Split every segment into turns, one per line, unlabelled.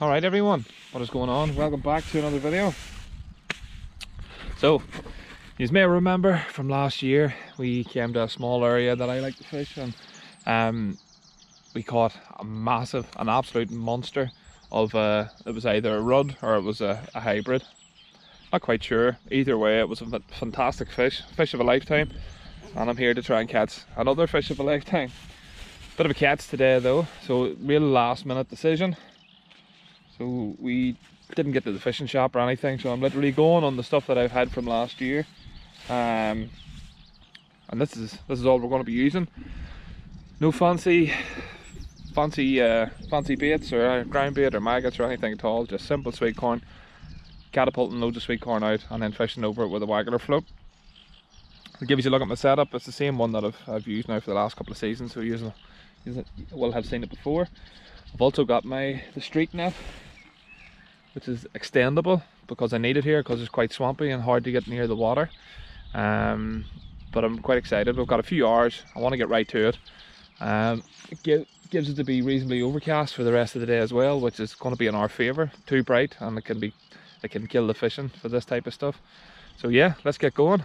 Alright everyone, what is going on? Welcome back to another video. So, you may remember from last year we came to a small area that I like to fish, and we caught an absolute monster of it was either a rudd or it was a hybrid. Not quite sure. Either way, it was a fantastic fish of a lifetime, and I'm here to try and catch another fish of a lifetime. Bit of a catch today though, so real last minute decision. So we didn't get to the fishing shop or anything, so I'm literally going on the stuff that I've had from last year, and this is all we're going to be using. No fancy baits or ground bait or maggots or anything at all. Just simple sweet corn, catapulting loads of sweet corn out and then fishing over it with a waggler float. To give you a look at my setup, it's the same one that I've used now for the last couple of seasons, so you will have seen it before. I've also got the streak net, which is extendable because I need it here because it's quite swampy and hard to get near the water. But I'm quite excited. We've got a few hours. I want to get right to it. It gives it to be reasonably overcast for the rest of the day as well, which is going to be in our favour. Too bright and it can kill the fishing for this type of stuff. So yeah, let's get going.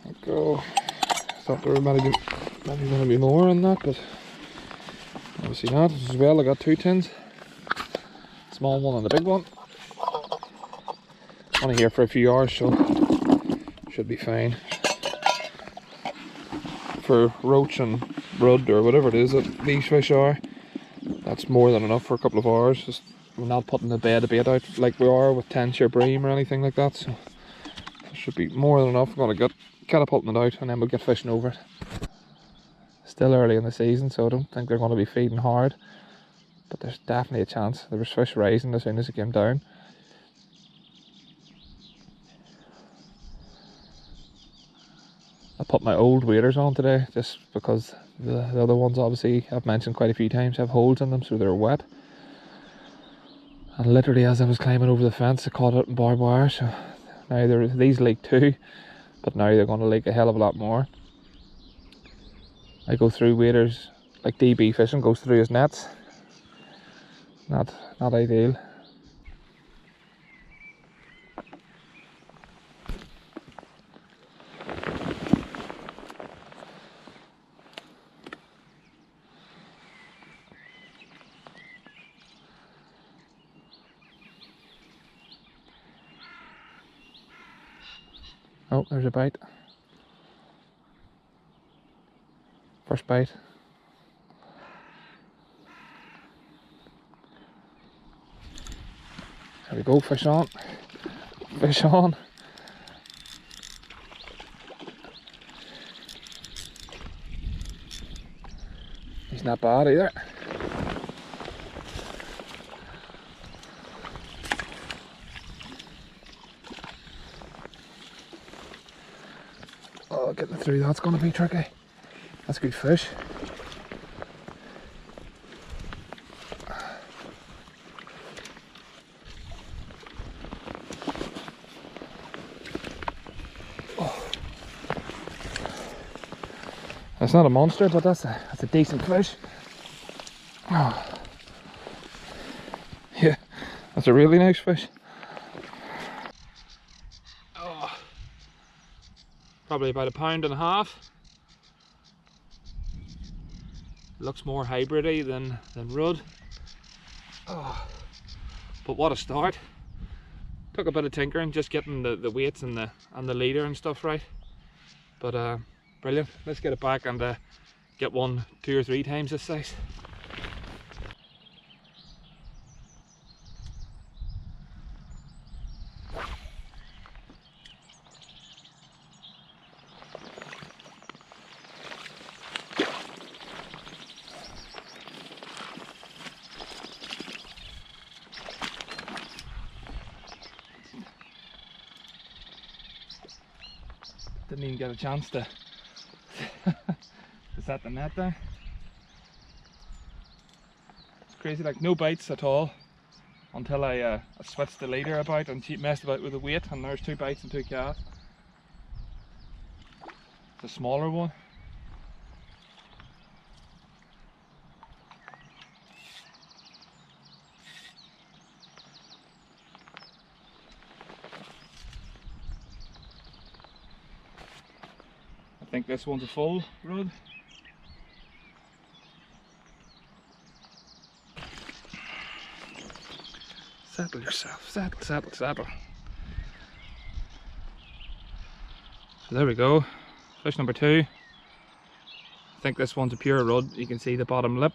Let's go. Thought there were maybe going to be more on that, but obviously not. As well, I got two tins, small one and a big one. Only here for a few hours, so should be fine. For roach and rudd or whatever it is that these fish are, that's more than enough for a couple of hours. Just we're not putting the bed of bait out like we are with tension bream or anything like that, so it should be more than enough. I'm gonna get catapulting it out and then we'll get fishing over it. Still early in the season, so I don't think they're going to be feeding hard, but there's definitely a chance. There was fish rising as soon as it came down. I put my old waders on today just because the other ones, obviously I've mentioned quite a few times, have holes in them, so they're wet. And literally as I was climbing over the fence I caught it in barbed wire, so now these leak too, but now they're going to leak a hell of a lot more. I go through waders like DB fishing goes through his nets. Not ideal. Oh, there's a bite. First bite. There we go, fish on. Fish on. He's not bad either. Oh, getting through that's going to be tricky. That's good fish. Oh. That's not a monster, but that's a decent fish. Oh. Yeah, that's a really nice fish. Oh. Probably about 1.5 pounds. Looks more hybridy than rudd. Oh, but what a start. Took a bit of tinkering, just getting the weights and the leader and stuff right. But brilliant. Let's get it back and get one 2 or 3 times this size. Didn't even get a chance to set the net there. It's crazy, like no bites at all until I switched the leader about and messed about with the weight, and there's 2 bites and 2 casts. It's a smaller one. think this one's a full rod. Settle yourself, settle, settle, settle. So there we go, fish number 2. I think this one's a pure rudd. You can see the bottom lip,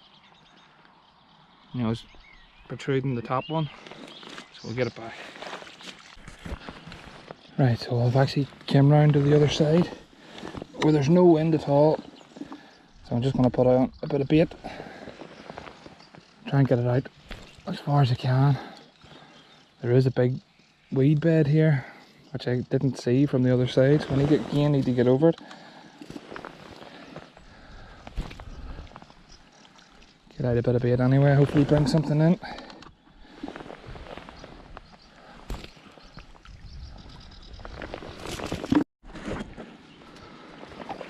you know, it's protruding the top one. So we'll get it back. Right, so I've actually came round to the other side where there's no wind at all. So I'm just going to put on a bit of bait, try and get it out as far as I can. There is a big weed bed here, which I didn't see from the other side, so I need to get over it. Get out a bit of bait anyway, hopefully bring something in.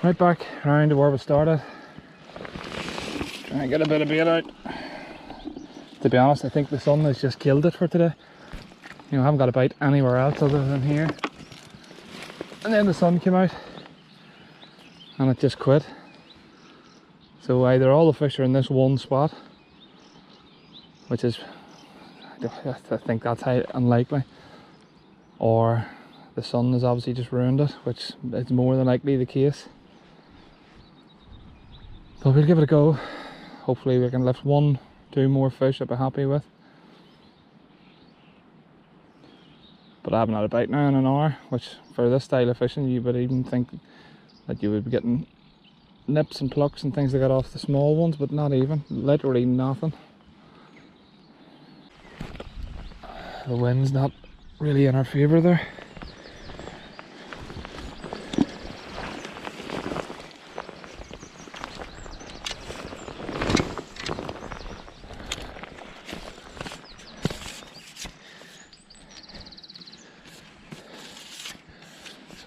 Right back round to where we started. Try and get a bit of bait out. To be honest, I think the sun has just killed it for today. You know, I haven't got a bite anywhere else other than here. And then the sun came out and it just quit. So either all the fish are in this one spot, which is, I think that's highly unlikely, or the sun has obviously just ruined it, which is more than likely the case. But we'll give it a go. Hopefully we can lift 1-2 more fish I'll be happy with. But I haven't had a bite now in an hour, which for this style of fishing you would even think that you would be getting nips and plucks and things like that off the small ones, but not even, literally nothing. The wind's not really in our favour there.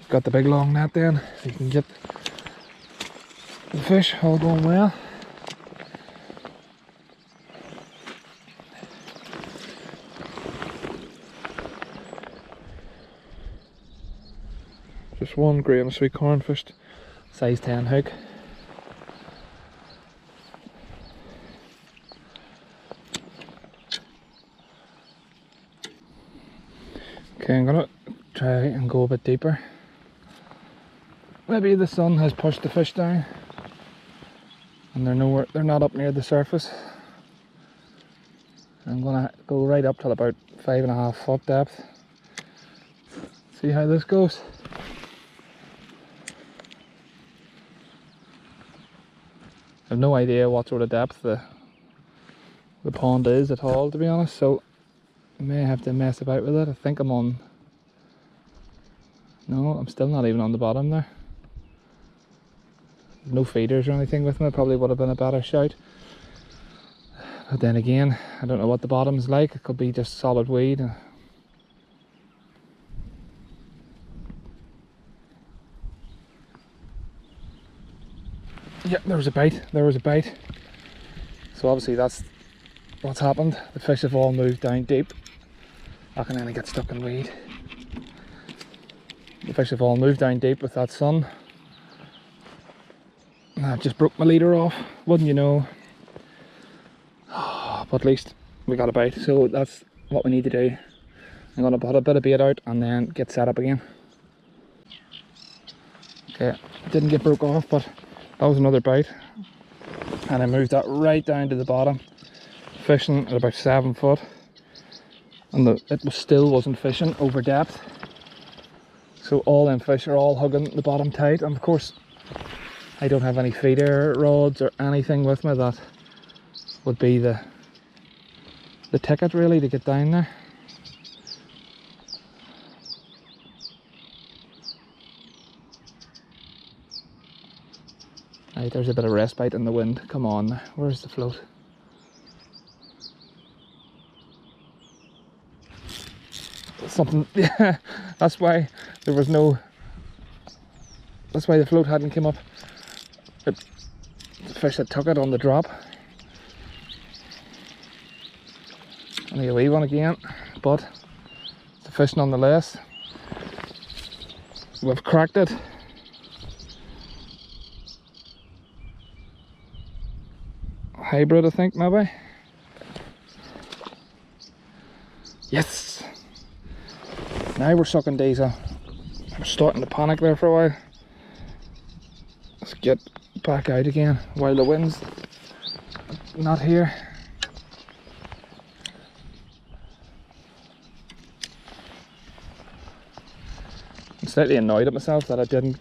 Got the big long net then, so you can get the fish all going well. Just one grain of sweetcorn fished, size 10 hook. Okay, I'm gonna try and go a bit deeper. Maybe the sun has pushed the fish down and they're not up near the surface. I'm gonna go right up till about 5.5 foot depth. See how this goes. I have no idea what sort of depth the pond is at all, to be honest, so I may have to mess about with it. I think I'm on... No, I'm still not even on the bottom there. No feeders or anything with me, probably would have been a better shout. But then again, I don't know what the bottom's like. It could be just solid weed. Yeah, there was a bite. So obviously that's what's happened. The fish have all moved down deep. I can only get stuck in weed. The fish have all moved down deep with that sun. I've just broke my leader off, wouldn't you know. But at least we got a bite, so that's what we need to do. I'm going to put a bit of bait out and then get set up again. Okay, it didn't get broke off, but that was another bite. And I moved that right down to the bottom, fishing at about 7 foot. And it still wasn't fishing over depth. So all them fish are all hugging the bottom tight, and of course I don't have any feeder rods or anything with me that would be the ticket really to get down there. Right, there's a bit of respite in the wind. Come on, where's the float? Something, yeah, that's why there was no, that's why the float hadn't come up. The fish that took it on the drop. Only a wee one again, but it's a fish nonetheless. We've cracked it. hybrid, I think, maybe. Yes! Now we're sucking diesel. I was starting to panic there for a while. Let's get back out again while the wind's not here. I'm slightly annoyed at myself that I didn't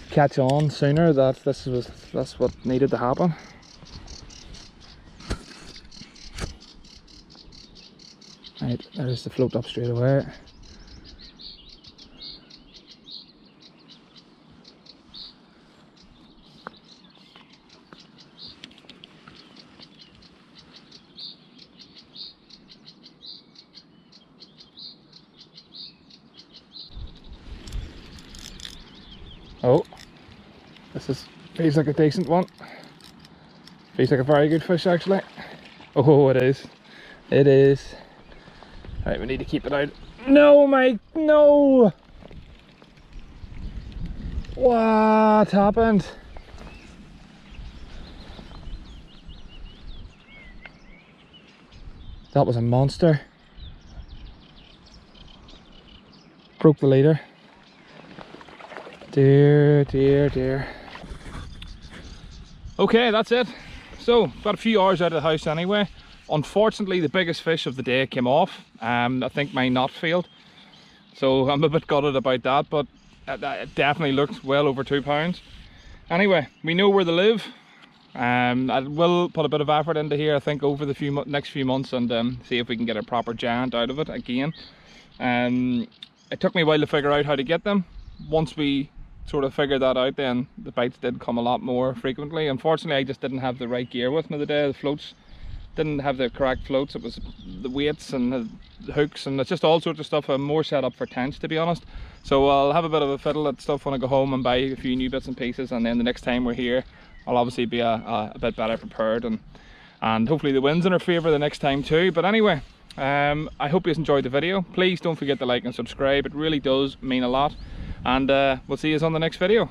catch on sooner that that's what needed to happen. Right, there's the float up straight away. Oh, feels like a decent one. Feels like a very good fish actually. Oh, it is. It is. Right, we need to keep it out. No, Mike, no! What happened? That was a monster. Broke the leader. Dear, dear, dear. Okay, that's it. So, got a few hours out of the house anyway. Unfortunately, the biggest fish of the day came off. I think my knot failed. So I'm a bit gutted about that, but it definitely looked well over 2 pounds. Anyway, we know where they live. I will put a bit of effort into here, I think, over the next few months and see if we can get a proper giant out of it again. It took me a while to figure out how to get them. Once we sort of figured that out, then the bites did come a lot more frequently. Unfortunately, I just didn't have the right gear with me today. The floats didn't have the correct floats. It was the weights and the hooks, and it's just all sorts of stuff. I'm more set up for tench, to be honest. So I'll have a bit of a fiddle at stuff when I go home and buy a few new bits and pieces, and then the next time we're here I'll obviously be a bit better prepared, and hopefully the wind's in our favour the next time too. But anyway, I hope you enjoyed the video. Please don't forget to like and subscribe, it really does mean a lot, and we'll see you on the next video.